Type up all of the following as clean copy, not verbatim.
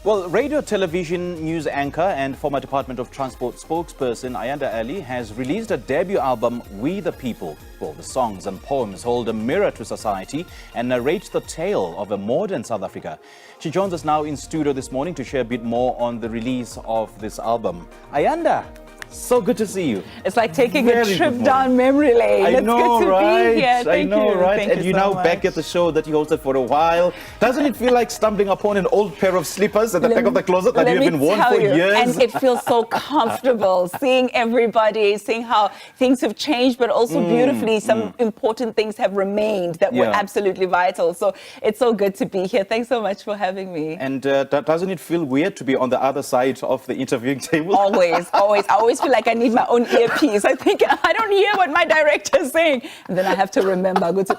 Well, radio, television, news anchor and former Department of Transport spokesperson Ayanda Allie has released a debut album, We the People. Well, the songs and poems hold a mirror to society and narrate the tale of a modern South Africa. She joins us now in studio this morning to share a bit more on the release of this album. Ayanda, so good to see you. It's like taking a trip down memory lane. I know, good to right? be here. Thank you. Right? Thank And you're so now much. back at the show that you hosted for a while. Doesn't it feel like stumbling upon an old pair of slippers at the back of the closet that you've been worn for years? And it feels so comfortable seeing everybody, seeing how things have changed, but also beautifully some important things have remained that were absolutely vital. So it's so good to be here. Thanks so much for having me. And doesn't it feel weird to be on the other side of the interviewing table? Always. I always feel like I need my own earpiece. I think I don't hear what my director is saying. And then I have to remember, go to,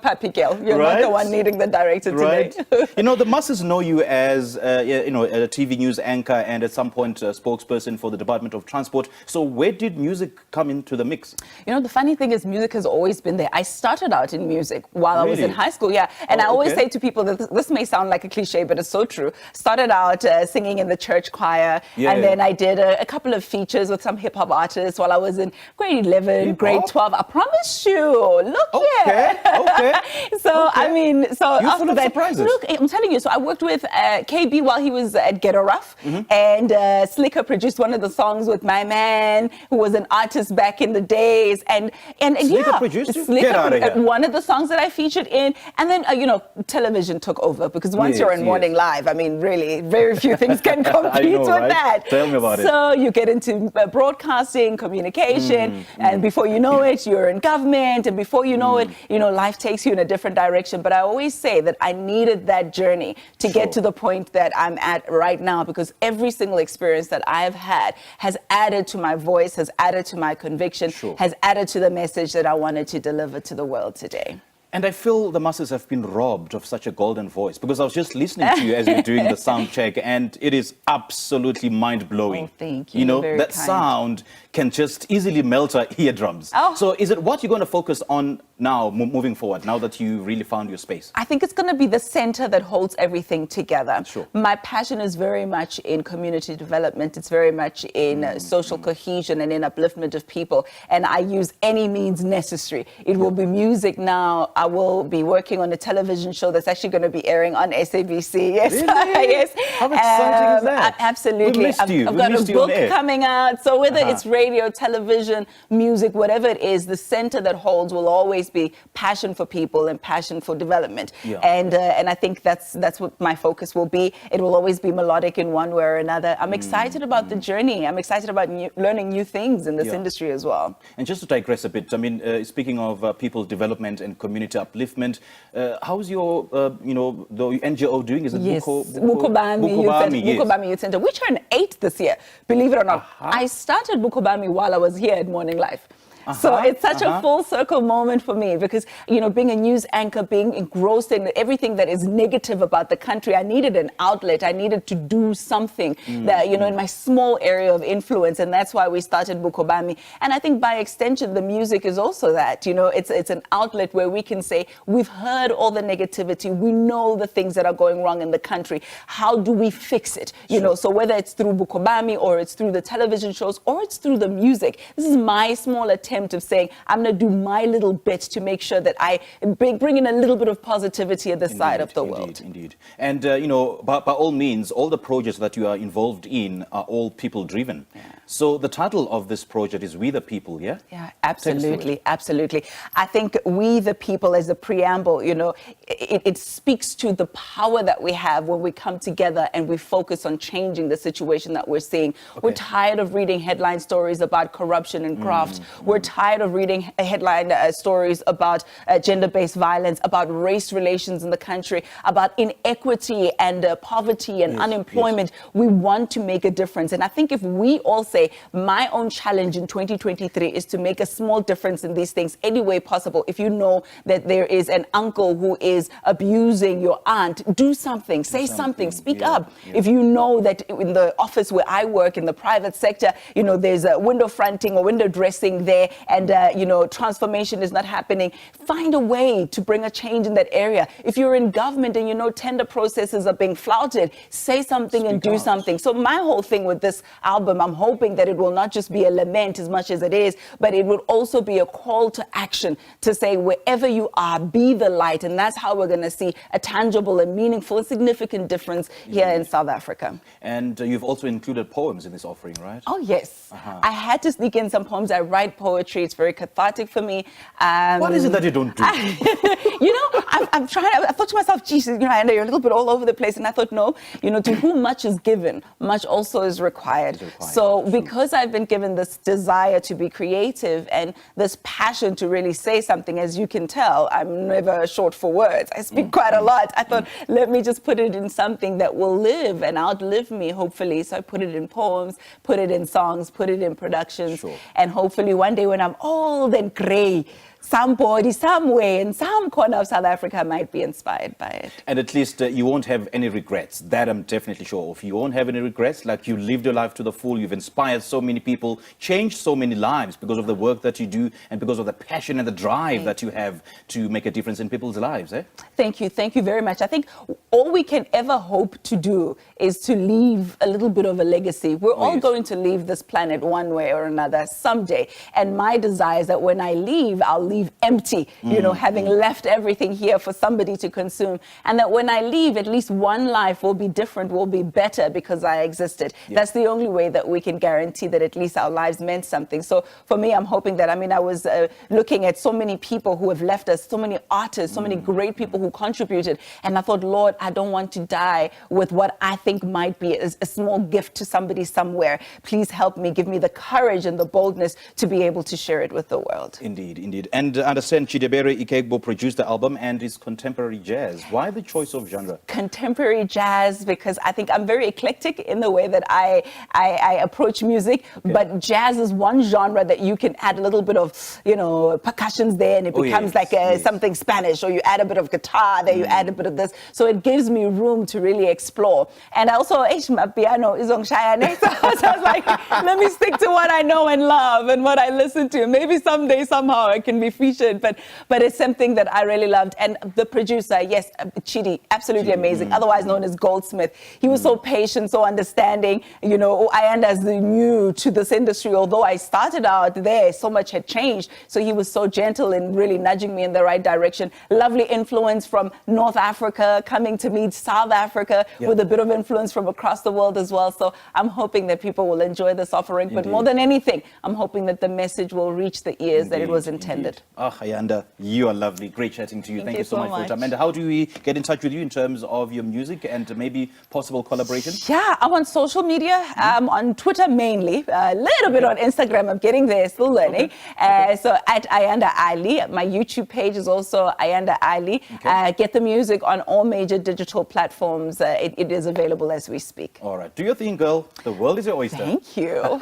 Papi girl, you're not the one needing the director today. You know, the masses know you as, a TV news anchor and at some point a spokesperson for the Department of Transport. So where did music come into the mix? You know, the funny thing is music has always been there. I started out in music while I was in high school, And I always say to people that this may sound like a cliche, but it's so true. Started out singing in the church choir, and then I did a couple of features with some hip-hop artists while I was in grade 11, grade 12. I promise you. Look here. I mean, so You're after that, look, I'm telling you, so I worked with KB while he was at Ghetto Rough, and Slicker produced one of the songs with my man, who was an artist back in the days, and Slicker produced you? Get out of here. One of the songs that I featured in, and then television took over, because once you're in Morning Live, I mean, really, very few things can compete with that. Tell me about it. So you get into broadcasting, communication, and before you know it, you're in government, and before you know it, life takes you in a different direction. But I always say that I needed that journey to get to the point that I'm at right now, because every single experience that I have had has added to my voice, has added to my conviction, has added to the message that I wanted to deliver to the world today. And I feel the masses have been robbed of such a golden voice, because I was just listening to you as you're doing the sound check, and it is absolutely mind-blowing. Oh, thank you. You know, Very that kind. sound can just easily melt our eardrums. So is it what you're going to focus on now, moving forward, now that you really found your space? I think it's going to be the center that holds everything together. My passion is very much in community development. It's very much in social cohesion and in upliftment of people. And I use any means necessary. It will be music now. I will be working on a television show that's actually going to be airing on SABC. Yes, really? Yes. How exciting is that? Absolutely. I've got a book coming out. So whether it's radio, television, music, whatever it is, the center that holds will always be passion for people and passion for development. And I think that's what my focus will be. It will always be melodic in one way or another. I'm excited about the journey. I'm excited about learning new things in this industry as well. And just to digress a bit, I mean, speaking of people's development and community upliftment, how's your, the NGO doing? Is it Mukobami Youth Center? We turned 8 this year, believe it or not. I started Mukobami while I was here at Morning Life. So it's such a full circle moment for me, because, being a news anchor, being engrossed in everything that is negative about the country, I needed an outlet. I needed to do something that, in my small area of influence. And that's why we started Mukobami. And I think by extension, the music is also that, it's an outlet where we can say, we've heard all the negativity. We know the things that are going wrong in the country. How do we fix it? So whether it's through Mukobami or it's through the television shows or it's through the music, this is my small attempt of saying, I'm going to do my little bit to make sure that I bring in a little bit of positivity at this side of the world. Indeed. And, by all means, all the projects that you are involved in are all people-driven. So the title of this project is We the People, yeah? Yeah, absolutely, absolutely. I think We the People, as a preamble, it speaks to the power that we have when we come together and we focus on changing the situation that we're seeing. We're tired of reading headline stories about corruption and graft. We're tired of reading headline stories about gender-based violence, about race relations in the country, about inequity and poverty and unemployment. We want to make a difference. And I think if we all say, my own challenge in 2023 is to make a small difference in these things any way possible. If you know that there is an uncle who is abusing your aunt, do something, say something, speak up. If you know that in the office where I work, in the private sector, there's a window fronting or window dressing there, and transformation is not happening, find a way to bring a change in that area. If you're in government and tender processes are being flouted, say something and do something. So my whole thing with this album, I'm hoping that it will not just be a lament as much as it is, but it will also be a call to action to say, wherever you are, be the light. And that's how we're going to see a tangible and meaningful and significant difference here in South Africa. And you've also included poems in this offering, right? Oh, yes. I had to sneak in some poems. I write poetry. It's very cathartic for me. What is it that you don't do? I'm trying. I thought to myself, Jesus, and you're a little bit all over the place. And I thought, no, to whom much is given, much also is required. So because I've been given this desire to be creative and this passion to really say something, as you can tell, I'm never short for words. I speak quite a lot. I thought, let me just put it in something that will live and outlive me, hopefully. So I put it in poems, put it in songs, put it in productions. And hopefully one day when I'm old and gray, somebody, somewhere, in some corner of South Africa might be inspired by it. And at least you won't have any regrets. That I'm definitely sure of. You won't have any regrets. Like, you lived your life to the full. You've inspired so many people, changed so many lives because of the work that you do and because of the passion and the drive that you have to make a difference in people's lives. Thank you. Thank you very much. I think all we can ever hope to do is to leave a little bit of a legacy. We're all going to leave this planet one way or another someday. And my desire is that when I leave, I'll leave empty, having left everything here for somebody to consume. And that when I leave, at least one life will be different, will be better because I existed. That's the only way that we can guarantee that at least our lives meant something. So for me, I'm hoping that, I was looking at so many people who have left us, so many artists, so many great people who contributed. And I thought, Lord, I don't want to die with what I think might be a small gift to somebody somewhere. Please help me, give me the courage and the boldness to be able to share it with the world. Indeed, indeed. And I understand Chidebere Ikegbo produced the album and is contemporary jazz. Why the choice of genre? Contemporary jazz, because I think I'm very eclectic in the way that I approach music, but jazz is one genre that you can add a little bit of, percussions there and it becomes like something Spanish, or you add a bit of guitar there, you add a bit of this. So it gives me room to really explore. And also, my piano is on Cheyenne. So I was like, let me stick to what I know and love and what I listen to. Maybe someday, somehow, I can be featured. But it's something that I really loved. And the producer, yes, Chidi, absolutely amazing, otherwise known as Goldsmith. He was so patient, so understanding. Ayanda is new to this industry. Although I started out there, so much had changed. So he was so gentle in really nudging me in the right direction. Lovely influence from North Africa, coming to meet South Africa with a bit of influence from across the world as well. So I'm hoping that people will enjoy this offering. But more than anything, I'm hoping that the message will reach the ears that it was intended. Ayanda, you are lovely. Great chatting to you. Thank you so much for your time. And how do we get in touch with you in terms of your music and maybe possible collaboration? Yeah, I'm on social media, on Twitter mainly, a little bit on Instagram. I'm getting there, still learning. So at Ayanda Allie. My YouTube page is also Ayanda Allie. Get the music on all major digital platforms. It is available as we speak. All right. Do your thing, girl. The world is your oyster. Thank you.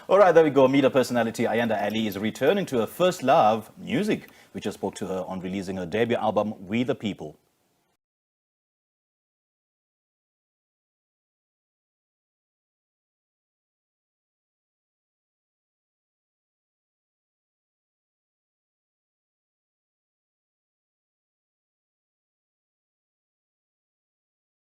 All right, there we go. Media personality Ayanda Allie is returning to her first love, music. We just spoke to her on releasing her debut album, We the People.